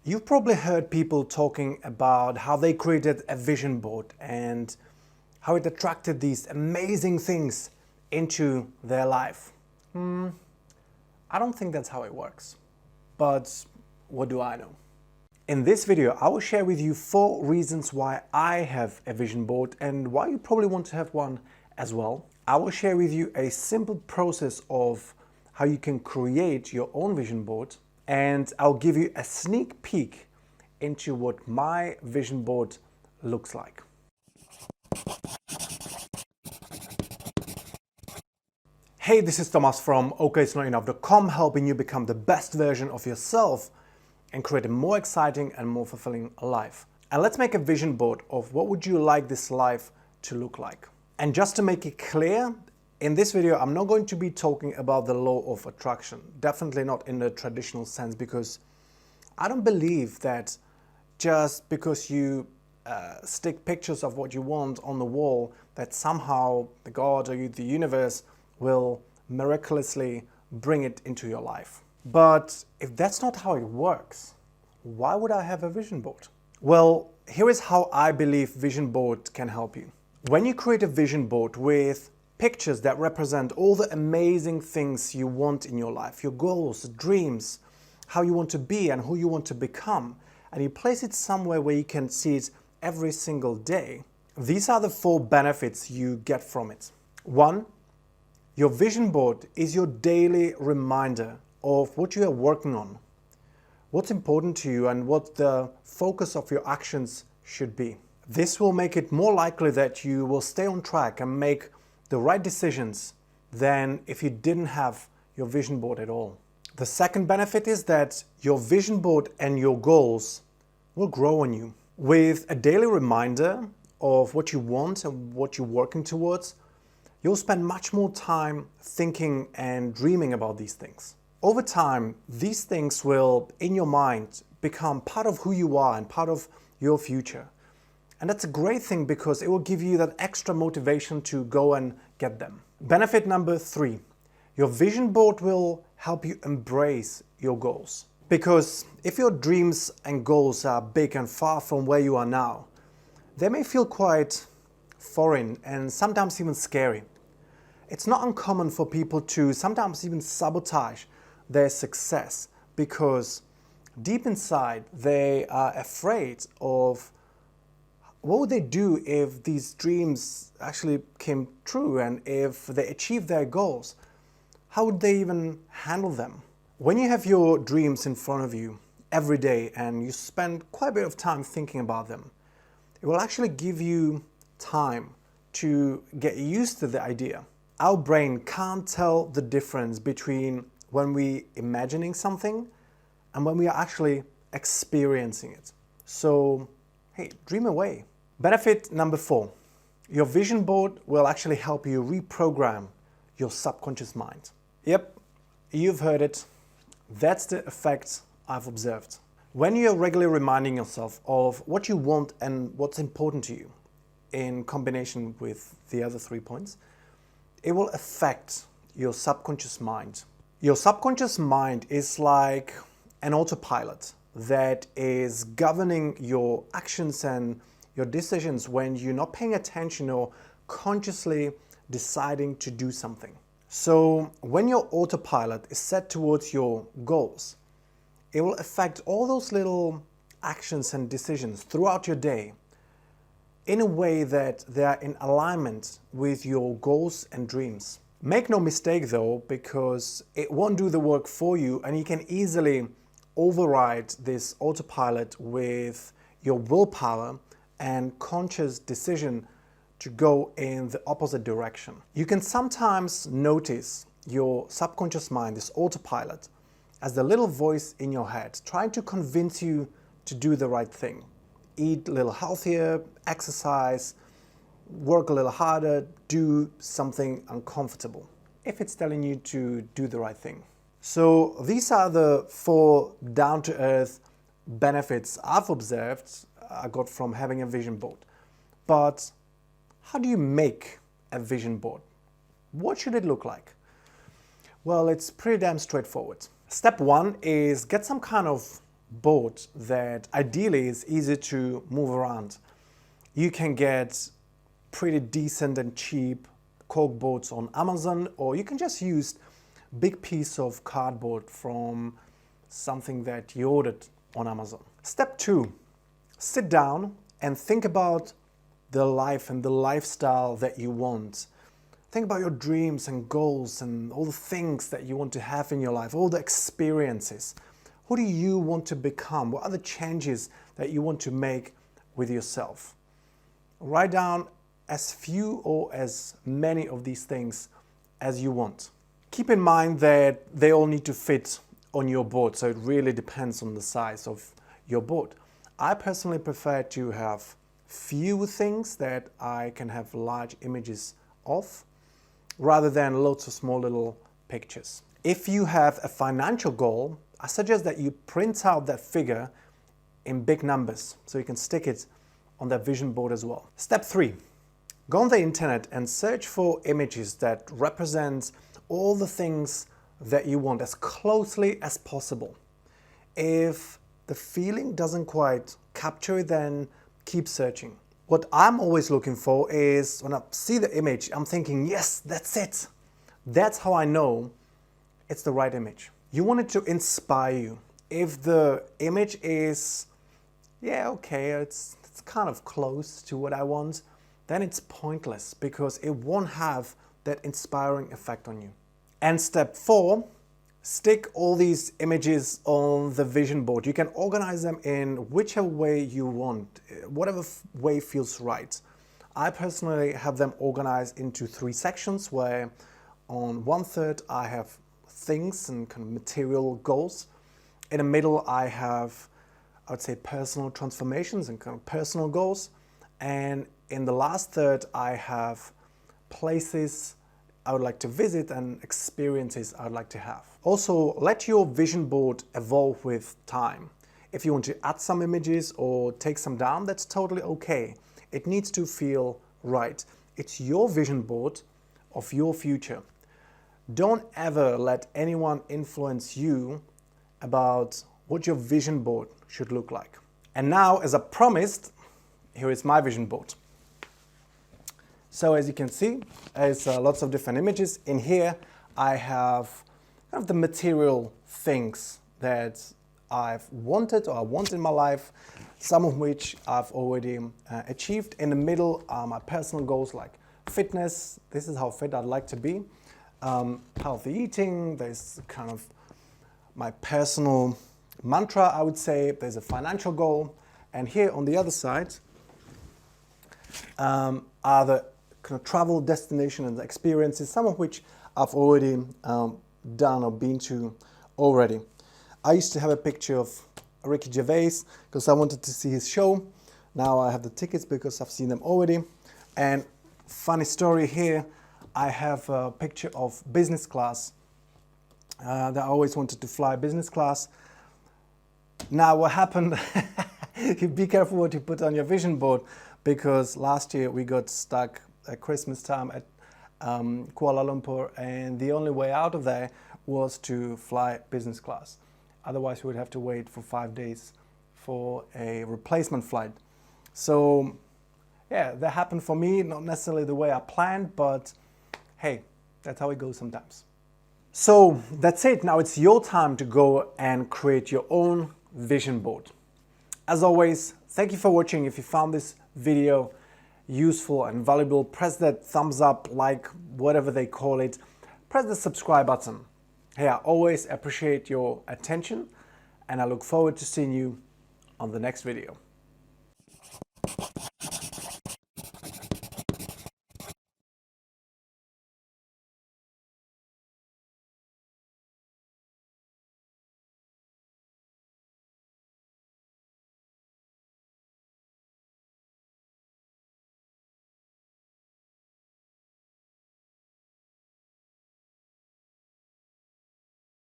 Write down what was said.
You've probably heard people talking about how they created a vision board and how it attracted these amazing things into their life. I don't think that's how it works. But what do I know? In this video, I will share with you 4 reasons why I have a vision board and why you probably want to have one as well. I will share with you a simple process of how you can create your own vision board, and I'll give you a sneak peek into what my vision board looks like. Hey, this is Thomas from okitsnotenough.com, helping you become the best version of yourself and create a more exciting and more fulfilling life. And let's make a vision board of what would you like this life to look like. And just to make it clear, in this video, I'm not going to be talking about the law of attraction. Definitely not in the traditional sense, because I don't believe that just because you stick pictures of what you want on the wall, that somehow the God or the universe will miraculously bring it into your life. But if that's not how it works, why would I have a vision board? Well, here is how I believe vision board can help you. When you create a vision board with pictures that represent all the amazing things you want in your life, your goals, dreams, how you want to be and who you want to become, and you place it somewhere where you can see it every single day, these are the 4 benefits you get from it. 1, your vision board is your daily reminder of what you are working on, what's important to you, and what the focus of your actions should be. This will make it more likely that you will stay on track and make the right decisions than if you didn't have your vision board at all. The second benefit is that your vision board and your goals will grow on you. With a daily reminder of what you want and what you're working towards, you'll spend much more time thinking and dreaming about these things. Over time, these things will, in your mind, become part of who you are and part of your future. And that's a great thing because it will give you that extra motivation to go and get them. Benefit number 3, your vision board will help you embrace your goals. Because if your dreams and goals are big and far from where you are now, they may feel quite foreign and sometimes even scary. It's not uncommon for people to sometimes even sabotage their success because deep inside they are afraid of what would they do if these dreams actually came true, and if they achieved their goals, how would they even handle them? When you have your dreams in front of you every day and you spend quite a bit of time thinking about them, it will actually give you time to get used to the idea. Our brain can't tell the difference between when we're imagining something and when we are actually experiencing it. So, hey, dream away. Benefit number 4, your vision board will actually help you reprogram your subconscious mind. Yep, you've heard it. That's the effect I've observed. When you're regularly reminding yourself of what you want and what's important to you, in combination with the other 3 points, it will affect your subconscious mind. Your subconscious mind is like an autopilot that is governing your actions and your decisions when you're not paying attention or consciously deciding to do something. So when your autopilot is set towards your goals, it will affect all those little actions and decisions throughout your day in a way that they are in alignment with your goals and dreams. Make no mistake though, because it won't do the work for you, and you can easily override this autopilot with your willpower and conscious decision to go in the opposite direction. You can sometimes notice your subconscious mind, this autopilot, as the little voice in your head trying to convince you to do the right thing. Eat a little healthier, exercise, work a little harder, do something uncomfortable, if it's telling you to do the right thing. So these are the 4 down-to-earth benefits I've observed I got from having a vision board. But how do you make a vision board? What should it look like? Well, it's pretty damn straightforward. Step 1 is get some kind of board that ideally is easy to move around. You can get pretty decent and cheap cork boards on Amazon, or you can just use big piece of cardboard from something that you ordered on Amazon. Step 2, sit down and think about the life and the lifestyle that you want. Think about your dreams and goals and all the things that you want to have in your life, all the experiences. Who do you want to become? What are the changes that you want to make with yourself? Write down as few or as many of these things as you want. Keep in mind that they all need to fit on your board, so it really depends on the size of your board. I personally prefer to have few things that I can have large images of, rather than lots of small little pictures. If you have a financial goal, I suggest that you print out that figure in big numbers so you can stick it on that vision board as well. Step 3, go on the internet and search for images that represent all the things that you want as closely as possible. If the feeling doesn't quite capture it, then keep searching. What I'm always looking for is when I see the image, I'm thinking, yes, that's it. That's how I know it's the right image. You want it to inspire you. If the image is, yeah, okay, it's kind of close to what I want, then it's pointless because it won't have that inspiring effect on you. And step 4, stick all these images on the vision board. You can organize them in whichever way you want, whatever way feels right. I personally have them organized into 3 sections where on 1/3 I have things and kind of material goals. In the middle I have, I would say, personal transformations and kind of personal goals. And in the last third I have places I would like to visit and experiences I would like to have. Also, let your vision board evolve with time. If you want to add some images or take some down, that's totally okay. It needs to feel right. It's your vision board of your future. Don't ever let anyone influence you about what your vision board should look like. And now, as I promised, here is my vision board. So as you can see, there's lots of different images. In here, I have kind of the material things that I've wanted or I want in my life, some of which I've already achieved. In the middle are my personal goals like fitness. This is how fit I'd like to be. Healthy eating, there's kind of my personal mantra, I would say. There's a financial goal. And here on the other side are the kind of travel destination and experiences, some of which I've already done or been to already. I used to have a picture of Ricky Gervais because I wanted to see his show. Now I have the tickets because I've seen them already. And funny story here, I have a picture of business class that I always wanted to fly business class. Now what happened, be careful what you put on your vision board, because last year we got stuck at Christmas time at Kuala Lumpur, and the only way out of there was to fly business class. Otherwise we would have to wait for 5 days for a replacement flight. So yeah, that happened for me, not necessarily the way I planned, but hey, that's how it goes sometimes. So that's it. Now it's your time to go and create your own vision board. As always, thank you for watching. If you found this video useful and valuable, press that thumbs up, like, whatever they call it. Press the subscribe button. Hey, I always appreciate your attention, and I look forward to seeing you on the next video.